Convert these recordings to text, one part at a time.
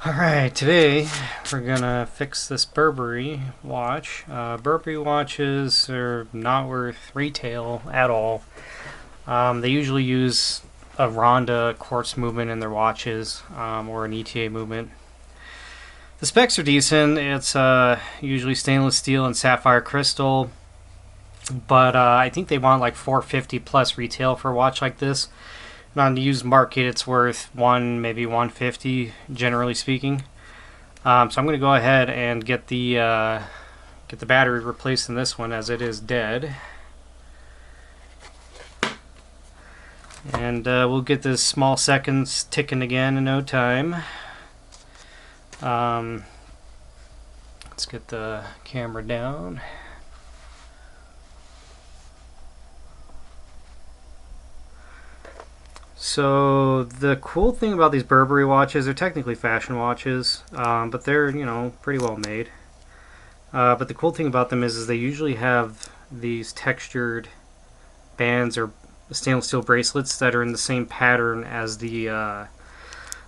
Alright, today we're gonna fix this Burberry watch. Burberry watches are not worth retail at all. They usually use a Ronda quartz movement in their watches, or an ETA movement. The specs are decent. It's usually stainless steel and sapphire crystal, but I think they want like 450 plus retail for a watch like this. And on the used market, it's worth maybe 150, generally speaking. So I'm going to go ahead and get the battery replaced in this one, as it is dead, and we'll get this small seconds ticking again in no time. Let's get the camera down. So the cool thing about these Burberry watches, they're technically fashion watches, but they're, pretty well made. But the cool thing about them is they usually have these textured bands or stainless steel bracelets that are in the same pattern as the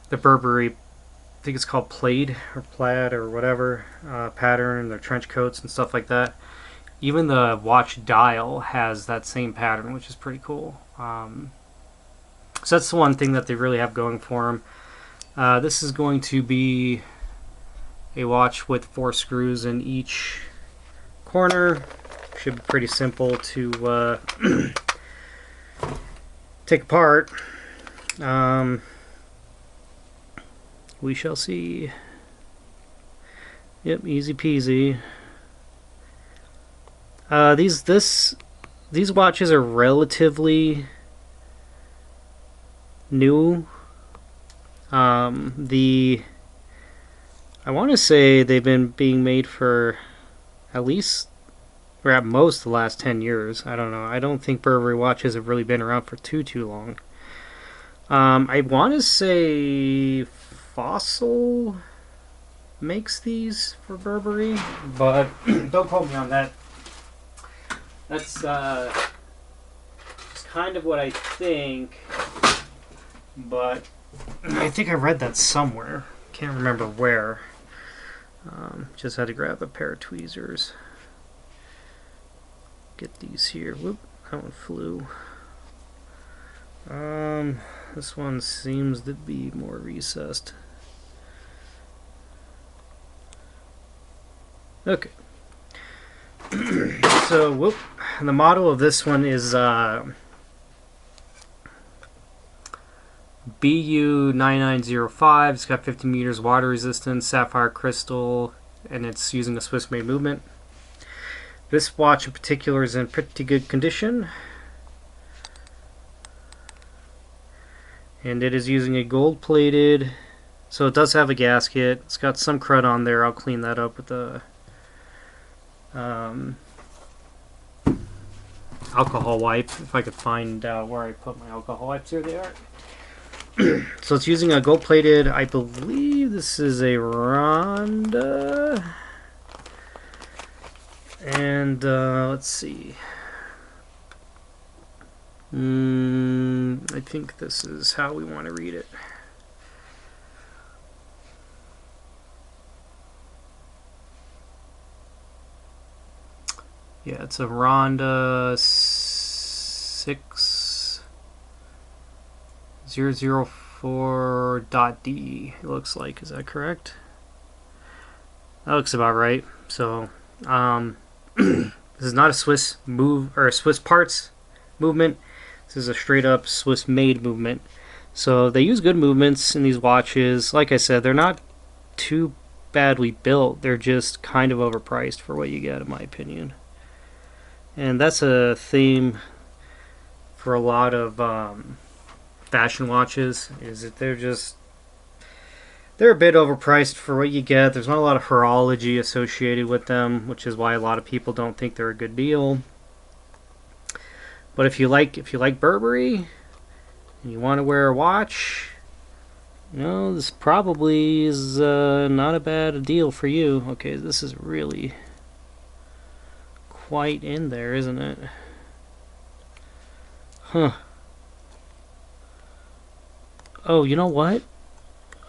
Burberry, I think it's called plaid or plaid or whatever, pattern, their trench coats and stuff like that. Even the watch dial has that same pattern, which is pretty cool. So that's the one thing that they really have going for them. This is going to be a watch with 4 screws in each corner. Should be pretty simple to take apart. We shall see. Yep, easy peasy. These watches are relatively new. I want to say they've been being made for at least, or at most, the last 10 years. I don't know. I don't think Burberry watches have really been around for too long. I want to say Fossil makes these for Burberry, but don't quote me on that. That's kind of what I think, but I think I read that somewhere. Can't remember where. Just had to grab a pair of tweezers. Get these here. Whoop, that one flew. This one seems to be more recessed. Okay. So, whoop. The model of this one is BU9905. It's got 50 meters water resistance, sapphire crystal, and it's using a Swiss made movement. This watch in particular is in pretty good condition, and it is using a gold plated, so it does have a gasket. It's got some crud on there. I'll clean that up with the alcohol wipe, if I could find out where I put my alcohol wipes. Here they are. So it's using a gold plated, I believe this is a Ronda, and let's see, I think this is how we want to read it. Yeah, it's a Ronda 6004.D, it looks like. Is that correct? That looks about right. So, this is not a Swiss move or a Swiss parts movement. This is a straight up Swiss made movement. So they use good movements in these watches. Like I said, they're not too badly built. They're just kind of overpriced for what you get, in my opinion. And that's a theme for a lot of fashion watches, is that they're a bit overpriced for what you get. There's not a lot of horology associated with them, which is why a lot of people don't think they're a good deal. But if you like Burberry and you want to wear a watch, this probably is not a bad deal for you. Okay, this is really quite in there, isn't it? Huh. Oh, you know what?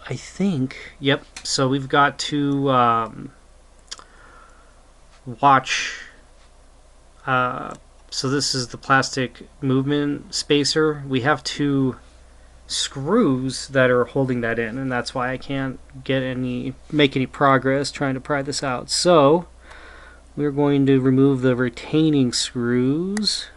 I think, yep, so we've got to watch, so this is the plastic movement spacer. We have two screws that are holding that in, and that's why I can't make any progress trying to pry this out. So we're going to remove the retaining screws.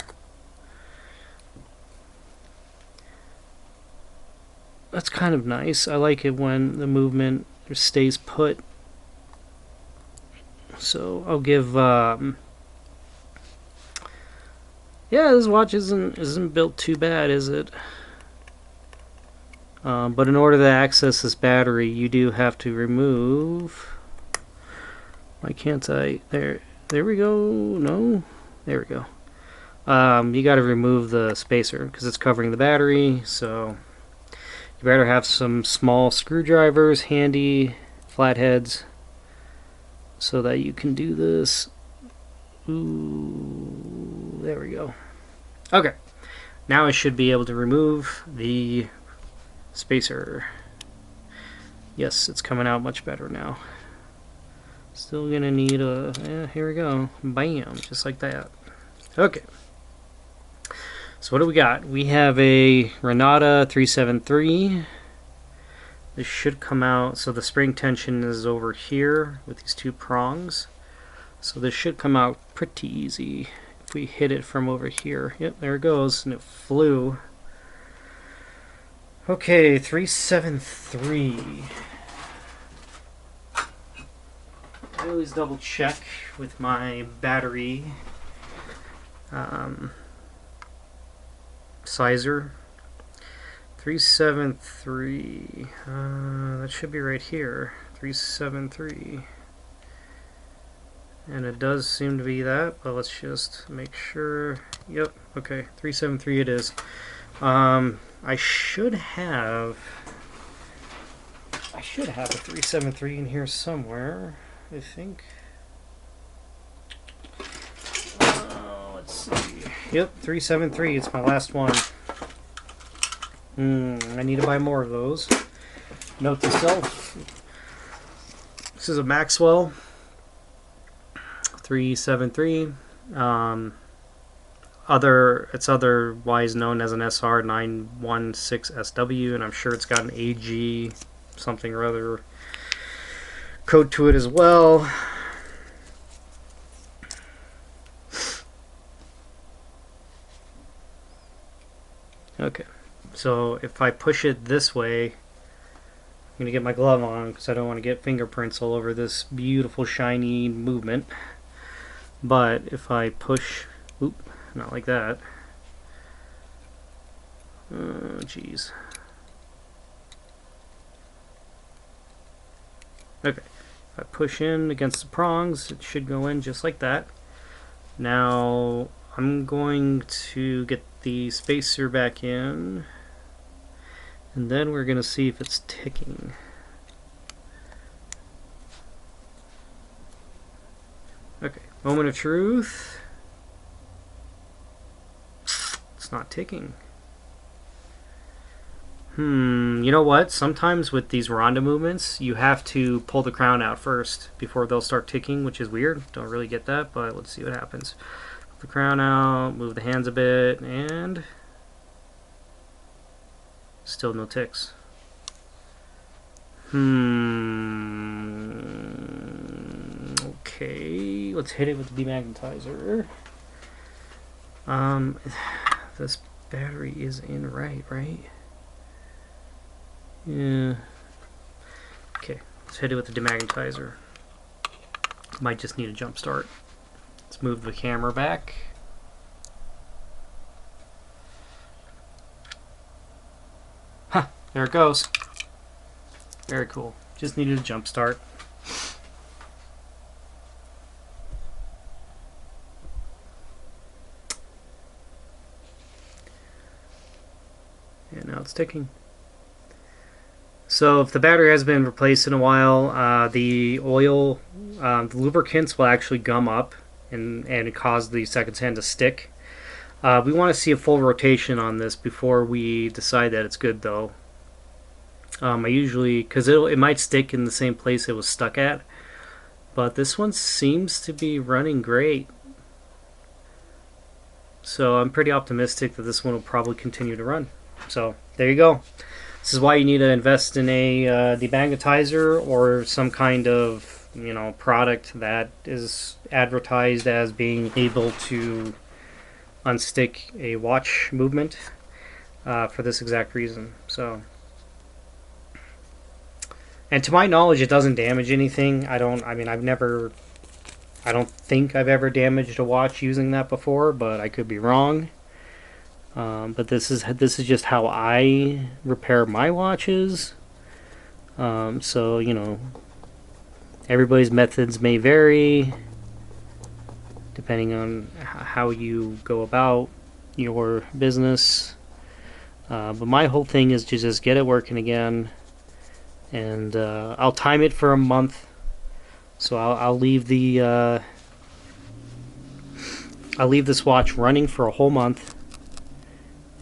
That's kind of nice. I like it when the movement stays put. So I'll give yeah, this watch isn't built too bad, is it? But in order to access this battery, you do have to remove. Why can't I? There we go. No, there we go. You got to remove the spacer because it's covering the battery. So you better have some small screwdrivers handy, flatheads, so that you can do this. Ooh, there we go. Okay, now I should be able to remove the spacer. Yes, it's coming out much better now. Still gonna need a, yeah, here we go. Bam, just like that. Okay. So what do we got? We have a Ronda 373. This should come out, so the spring tension is over here with these two prongs. So this should come out pretty easy if we hit it from over here. Yep, there it goes, and it flew. Okay, 373. I always double check with my battery sizer. 373. That should be right here. 373. And it does seem to be that, but let's just make sure. Yep, okay, 373 it is. I should have a 373 in here somewhere, I think. Let's see. Yep, 373. It's my last one. I need to buy more of those. Note to self. This is a Maxwell 373. It's otherwise known as an SR916SW, and I'm sure it's got an AG something or other code to it as well. Okay, so if I push it this way, I'm going to get my glove on because I don't want to get fingerprints all over this beautiful shiny movement. But if I push, oop, not like that. Oh, jeez. Okay, if I push in against the prongs, it should go in just like that. Now I'm going to get the spacer back in, and then we're going to see if it's ticking. Okay, moment of truth. It's not ticking. You know what? Sometimes with these Ronda movements, you have to pull the crown out first before they'll start ticking, which is weird. Don't really get that, but let's see what happens. Pull the crown out, move the hands a bit, and still no ticks. Okay, let's hit it with the demagnetizer. This battery is in right? Yeah. Okay, let's hit it with the demagnetizer. Might just need a jump start. Let's move the camera back. Huh, there it goes. Very cool. Just needed a jump start. And now it's ticking. So if the battery has been replaced in a while, the oil, the lubricants will actually gum up and cause the seconds hand to stick. We want to see a full rotation on this before we decide that it's good, though. I usually, because it might stick in the same place it was stuck at, but this one seems to be running great. So I'm pretty optimistic that this one will probably continue to run. So there you go. This is why you need to invest in a demagnetizer or some kind of product that is advertised as being able to unstick a watch movement for this exact reason. So, and to my knowledge, it doesn't damage anything. I don't think I've ever damaged a watch using that before, but I could be wrong. But this is just how I repair my watches. So everybody's methods may vary depending on how you go about your business. But my whole thing is to just get it working again, and I'll time it for a month. So I'll leave this watch running for a whole month.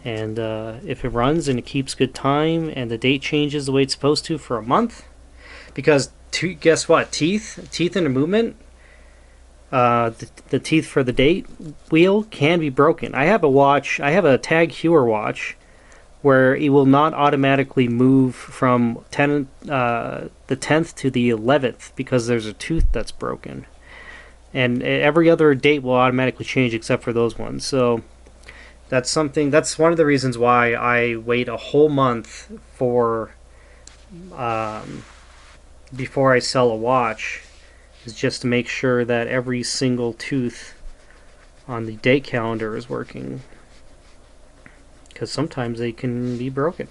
And if it runs and it keeps good time and the date changes the way it's supposed to for a month, because guess what? Teeth in a movement, the teeth for the date wheel can be broken. I have a Tag Heuer watch where it will not automatically move from the 10th to the 11th because there's a tooth that's broken. And every other date will automatically change except for those ones. So that's one of the reasons why I wait a whole month before I sell a watch, is just to make sure that every single tooth on the date calendar is working, because sometimes they can be broken.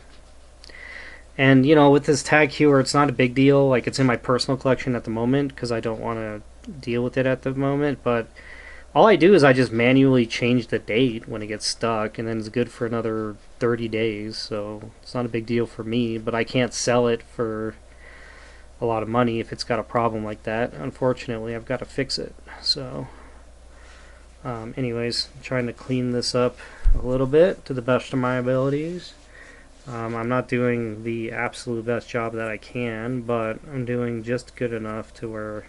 And with this Tag Heuer, it's not a big deal. Like, it's in my personal collection at the moment because I don't want to deal with it at the moment, but all I do is I just manually change the date when it gets stuck, and then it's good for another 30 days, so it's not a big deal for me, but I can't sell it for a lot of money if it's got a problem like that. Unfortunately, I've got to fix it. So anyways, I'm trying to clean this up a little bit to the best of my abilities. I'm not doing the absolute best job that I can, but I'm doing just good enough to where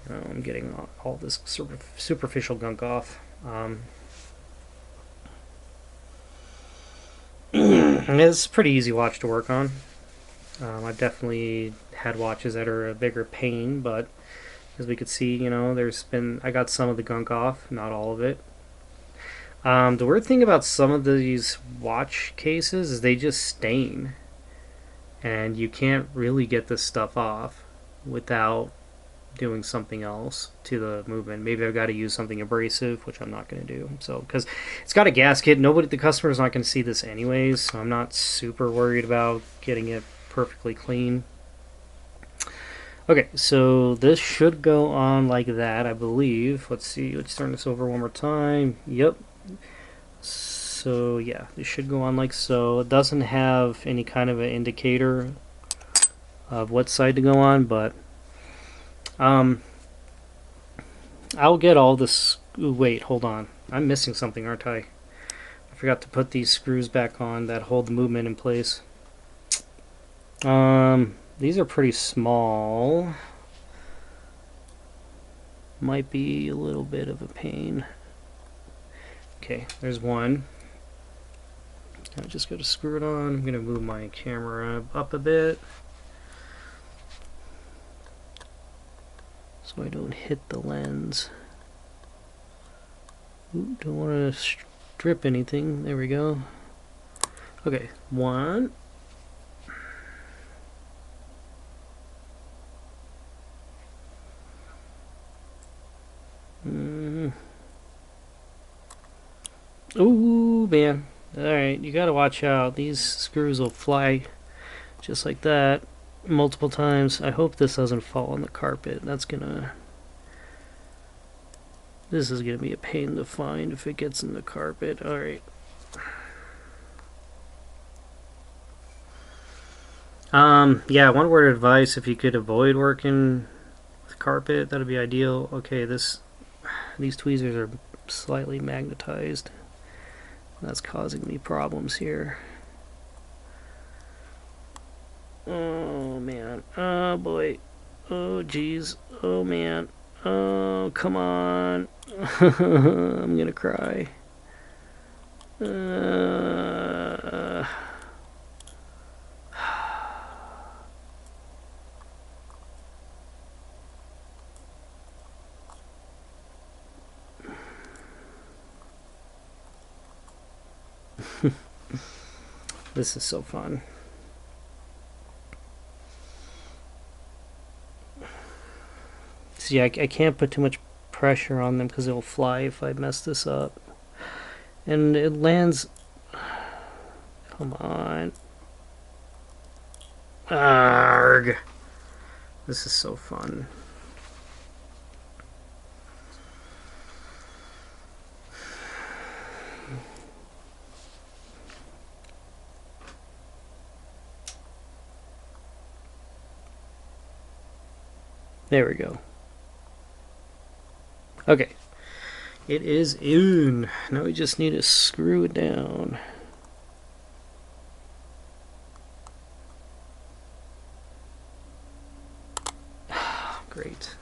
I'm getting all this superficial gunk off. It's a pretty easy watch to work on. I've definitely had watches that are a bigger pain, but as we could see, I got some of the gunk off, not all of it. The weird thing about some of these watch cases is they just stain, and you can't really get this stuff off without doing something else to the movement. Maybe I've got to use something abrasive, which I'm not going to do. So, because it's got a gasket, the customer's not going to see this anyways, so I'm not super worried about getting it perfectly clean. Okay, so this should go on like that, I believe. Let's see, let's turn this over one more time. Yep. So yeah, this should go on like so. It doesn't have any kind of an indicator of what side to go on, but I'll get all this. Ooh, wait, hold on. I'm missing something, aren't I? I forgot to put these screws back on that hold the movement in place. These are pretty small. Might be a little bit of a pain. Okay, there's one. I just got to screw it on. I'm going to move my camera up a bit so I don't hit the lens. Ooh, don't want to strip anything. There we go. Okay, one. Ooh, man. Alright, you gotta watch out. These screws will fly just like that multiple times. I hope this doesn't fall on the carpet. This is gonna be a pain to find if it gets in the carpet. Alright. Yeah, one word of advice: if you could avoid working with carpet, that'd be ideal. Okay, these tweezers are slightly magnetized. That's causing me problems here. Oh boy. Oh jeez. Oh man. Oh, come on. I'm gonna cry. This is so fun. See, I can't put too much pressure on them because it'll fly if I mess this up. And it lands... Come on. Arrgh. This is so fun. There we go. Okay. It is in. Now we just need to screw it down. Great.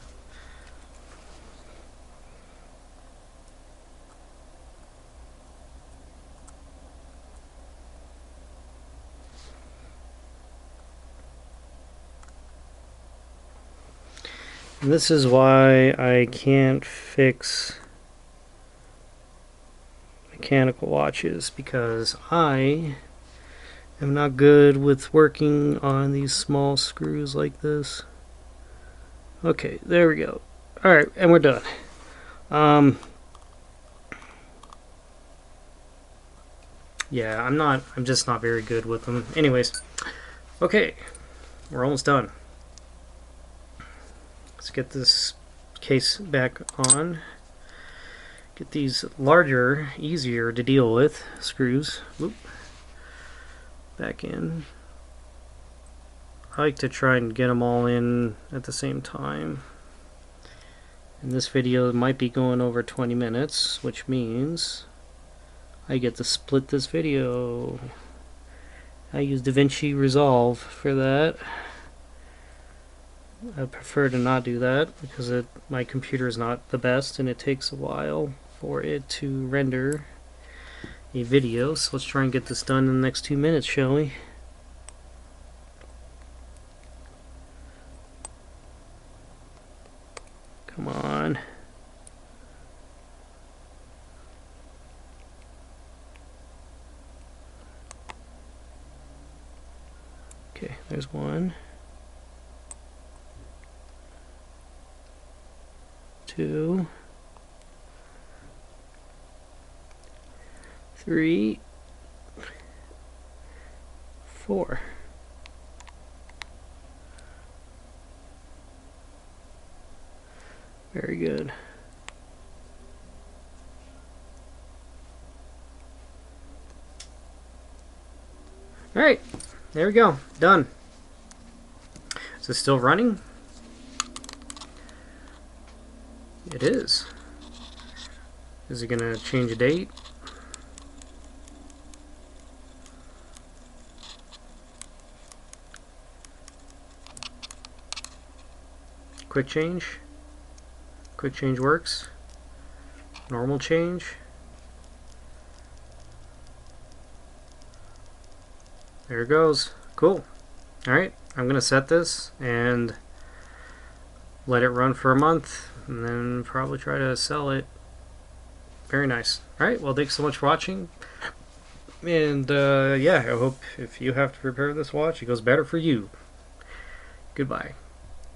And this is why I can't fix mechanical watches, because I am not good with working on these small screws like this. Okay, there we go. Alright, and we're done. Yeah, I'm just not very good with them. Anyways, okay, we're almost done. Let's get this case back on. Get these larger, easier to deal with screws. Whoop. Back in. I like to try and get them all in at the same time. And this video might be going over 20 minutes, which means I get to split this video. I use DaVinci Resolve for that. I prefer to not do that because my computer is not the best and it takes a while for it to render a video. So let's try and get this done in the next 2 minutes, shall we? Come on. Okay, there's one. 2, 3, 4. Very good. Alright, there we go. Done. Is this still running? It is. Is it going to change a date? Quick change. Quick change works. Normal change. There it goes. Cool. Alright, I'm going to set this and let it run for a month and then probably try to sell it. Very nice. Alright, well, thanks so much for watching. And yeah, I hope if you have to repair this watch, it goes better for you. Goodbye.